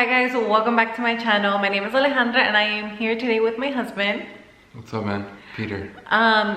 Hi guys, welcome back to my channel. My name is Alejandra and I am here today with my husband. What's up, man? Peter.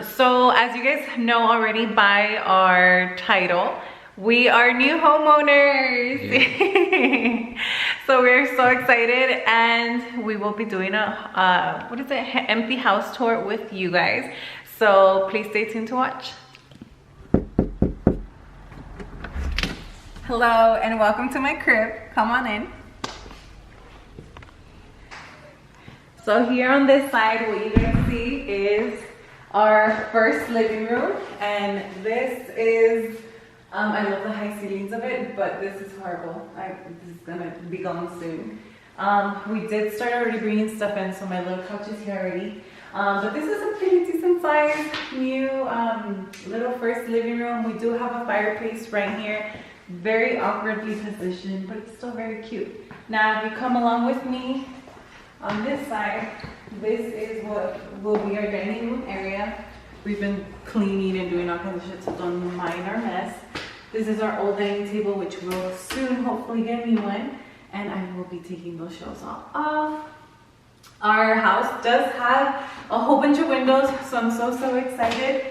So as you guys know already by our title, we are new homeowners. Yeah. So we're so excited and we will be doing a empty house tour with you guys. So please stay tuned to watch. Hello and welcome to my crib. Come on in. So here on this side, what you're gonna see is our first living room, and this is, I love the high ceilings of it, but this is horrible. This is gonna be gone soon. We did start already bringing stuff in, so my little couch is here already. But this is a pretty decent size, new little first living room. We do have a fireplace right here, very awkwardly positioned, but it's still very cute. Now, if you come along with me, on this side, this is what will be our dining room area. We've been cleaning and doing all kinds of shit, so don't mind our mess. This is our old dining table, which will soon hopefully get a new one, and I will be taking those shelves all off. Our house does have a whole bunch of windows, so I'm so excited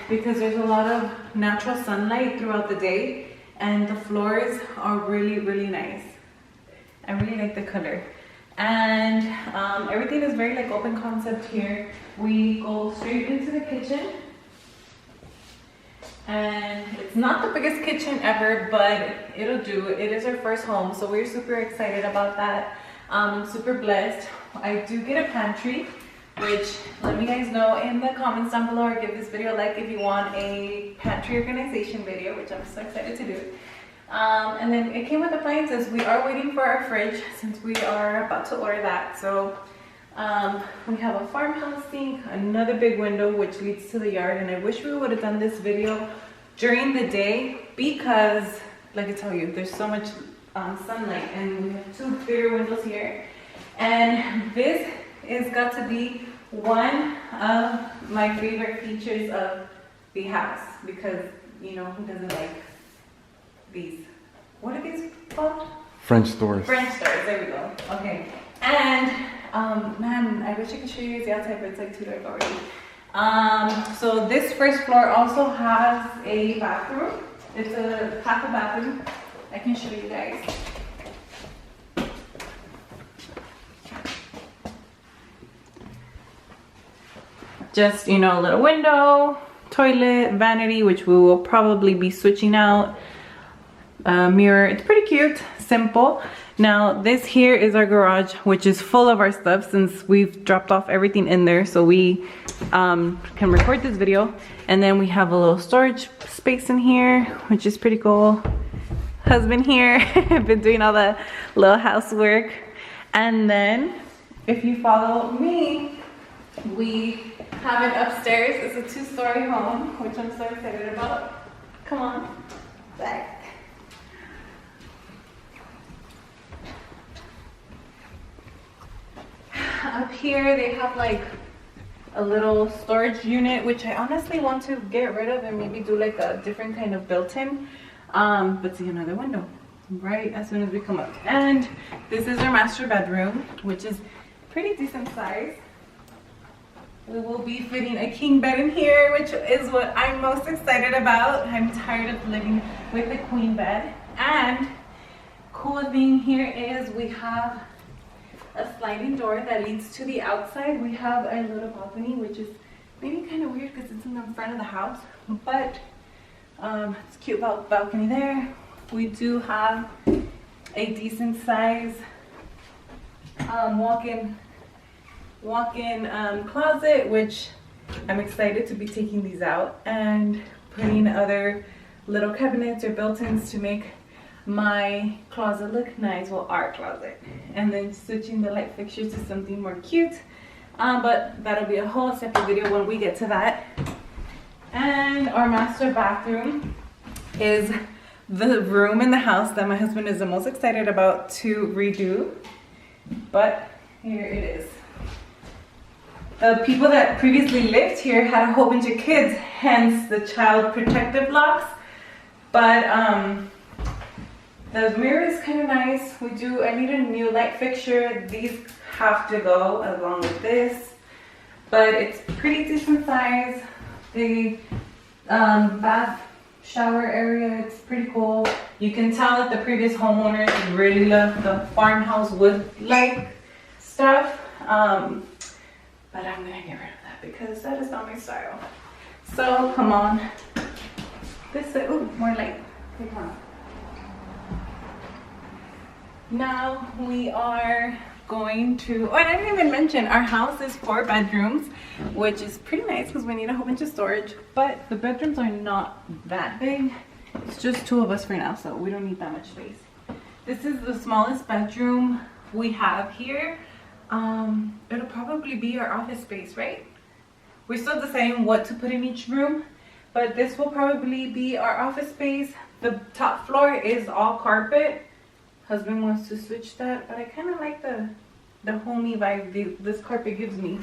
because there's a lot of natural sunlight throughout the day, and the floors are really nice. I really like the color. And everything is very like open concept here. We go straight into the kitchen, and it's not the biggest kitchen ever, but it'll do. It is our first home, so we're super excited about that. I'm super blessed. I do get a pantry, which let me guys know in the comments down below, or give this video a like if you want a pantry organization video, which I'm so excited to do. And then it came with appliances. We are waiting for our fridge since we are about to order that. So we have a farmhouse sink, another big window which leads to the yard, and I wish we would have done this video during the day because, like I tell you, there's so much sunlight, and we have two bigger windows here. And this is got to be one of my favorite features of the house because, you know, who doesn't like these, what are these called? French doors. French doors, there we go. Okay. And man, I wish I could show you guys the outside, but it's like too dark already. So this first floor also has a bathroom. It's a half a bathroom. I can show you guys. Just, you know, a little window, toilet, vanity, which we will probably be switching out. Mirror. It's pretty cute, simple. Now this here is our garage, which is full of our stuff since we've dropped off everything in there, so we can record this video. And then we have a little storage space in here, which is pretty cool. Husband here, I've been doing all the little housework. And then if you follow me, we have it upstairs. It's a 2-story home, which I'm so excited about. Come on, back. Up here they have like a little storage unit, which I honestly want to get rid of and maybe do like a different kind of built-in. But see, another window right as soon as we come up. And this is our master bedroom, which is pretty decent size. We will be fitting a king bed in here, which is what I'm most excited about. I'm tired of living with a queen bed. And cool thing here is we have a sliding door that leads to the outside. We have a little balcony, which is maybe kind of weird because it's in the front of the house, but it's a cute balcony there. We do have a decent size walk-in closet, which I'm excited to be taking these out and putting other little cabinets or built-ins to make my closet look nice. Well, our closet. And then switching the light fixtures to something more cute, but that'll be a whole separate video when we get to that. And our master bathroom is the room in the house that my husband is the most excited about to redo, but here it is. The people that previously lived here had a whole bunch of kids, hence the child protective locks, but The mirror is kind of nice. I need a new light fixture. These have to go along with this, but it's pretty decent size. The bath shower area, it's pretty cool. You can tell that the previous homeowners really loved the farmhouse wood-like stuff. But I'm gonna get rid of that because that is not my style. So come on. This is, ooh, more light. Come on. Now we are going to, oh, and I didn't even mention, our house is 4 bedrooms, which is pretty nice because we need a whole bunch of storage, but the bedrooms are not that big. It's just 2 of us for now, so we don't need that much space. This is the smallest bedroom we have here. It'll probably be our office space, right? We're still deciding what to put in each room, but this will probably be our office space. The top floor is all carpet. Husband wants to switch that, but I kind of like the homey vibe this carpet gives me.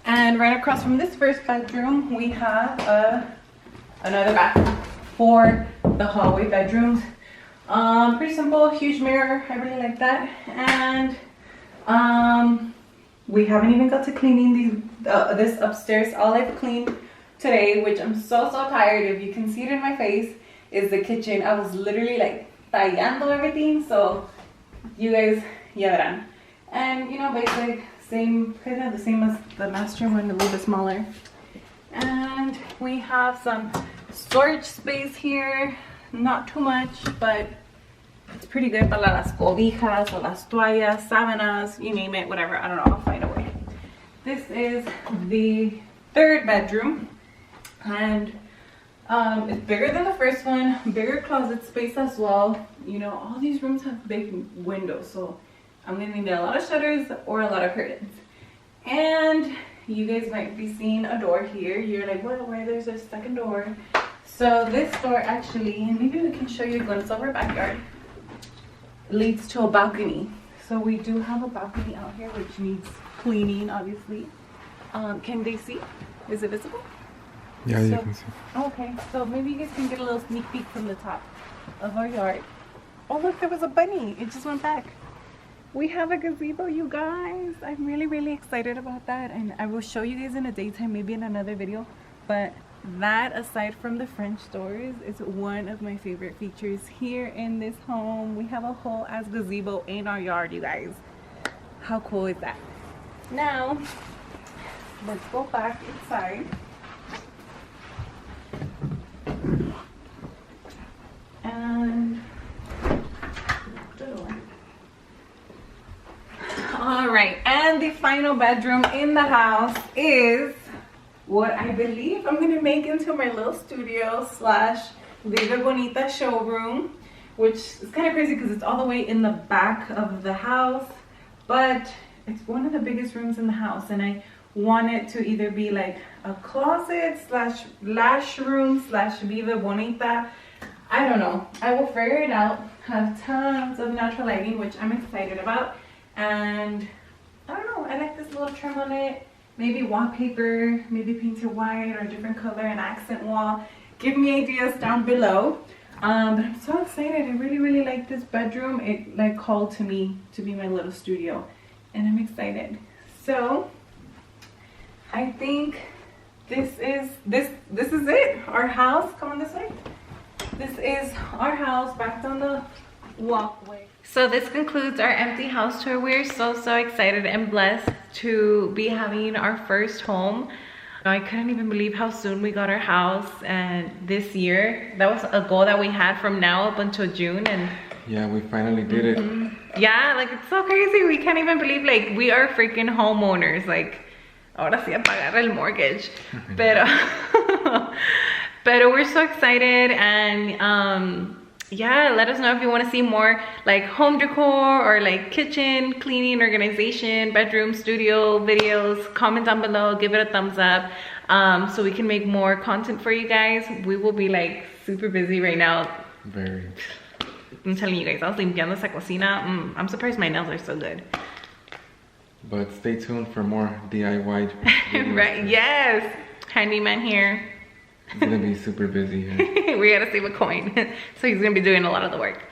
And right across from this first bedroom, we have another bathroom for the hallway bedrooms. Pretty simple, huge mirror. I really like that. And we haven't even got to cleaning this upstairs. All I've cleaned today, which I'm so tired, if you can see it in my face, is the kitchen. I was literally like tallando everything, so you guys ya verán. And you know, basic, kind of the same as the master one, a little bit smaller. And we have some storage space here, not too much, but it's pretty good para las cobijas o las toallas, sábanas, you name it, whatever. I don't know, I'll find a way. This is the 3rd bedroom, and it's bigger than the first one, bigger closet space as well. You know, all these rooms have big windows, so I'm gonna need a lot of shutters or a lot of curtains. And you guys might be seeing a door here. You're like, well, why there's a second door? So this door actually, and maybe we can show you a glimpse of our backyard, leads to a balcony. So we do have a balcony out here which needs cleaning, obviously. Can they see? Is it visible? Yeah, you can see. Okay, so maybe you guys can get a little sneak peek from the top of our yard. Oh look, there was a bunny. It just went back. We have a gazebo, you guys. I'm really excited about that, and I will show you guys in the daytime, maybe in another video. But that, aside from the French doors, is one of my favorite features here in this home. We have a whole ass gazebo in our yard, you guys. How cool is that? Now, let's go back inside. And all right, and the final bedroom in the house is what I believe I'm gonna make into my little studio slash Viva Bonita showroom, which is kind of crazy because it's all the way in the back of the house, but it's one of the biggest rooms in the house, and I want it to either be like a closet slash lash room slash Viva Bonita. I don't know. I will figure it out. Have tons of natural lighting, which I'm excited about. And I don't know. I like this little trim on it. Maybe wallpaper, maybe paint it white or a different color, an accent wall. Give me ideas down below. But I'm so excited. I really like this bedroom. It like called to me to be my little studio, and I'm excited. So I think this is it. Our house. Come on this way. This is our house back on the walkway. So this concludes our empty house tour. We're so excited and blessed to be having our first home. I couldn't even believe how soon we got our house, and this year, that was a goal that we had from now up until June, and yeah, we finally did it. Yeah, like it's so crazy. We can't even believe like we are freaking homeowners. Like, ahora sí a pagar el mortgage. Pero we're so excited, and yeah, let us know if you want to see more like home decor or like kitchen cleaning, organization, bedroom, studio videos. Comment down below, give it a thumbs up, so we can make more content for you guys. We will be like super busy right now. Very. I'm telling you guys, I was limpiando esa cocina. I'm surprised my nails are so good. But stay tuned for more DIY videos. Right, yes. Handyman here. It's gonna be super busy here. We gotta save a coin. So he's gonna be doing a lot of the work.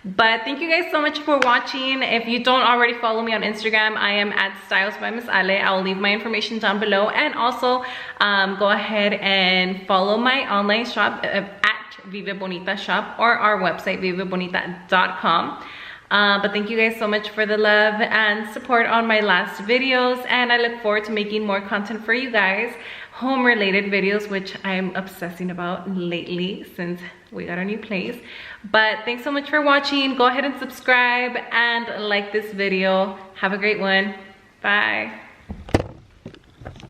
But thank you guys so much for watching. If you don't already follow me on Instagram, I am at Styles by Miss Ale. I'll leave my information down below. And also go ahead and follow my online shop at Vive Bonita Shop or our website, vivebonita.com. But thank you guys so much for the love and support on my last videos. And I look forward to making more content for you guys. Home related videos, which I'm obsessing about lately since we got a new place. But thanks so much for watching. Go ahead and subscribe and like this video. Have a great one. Bye.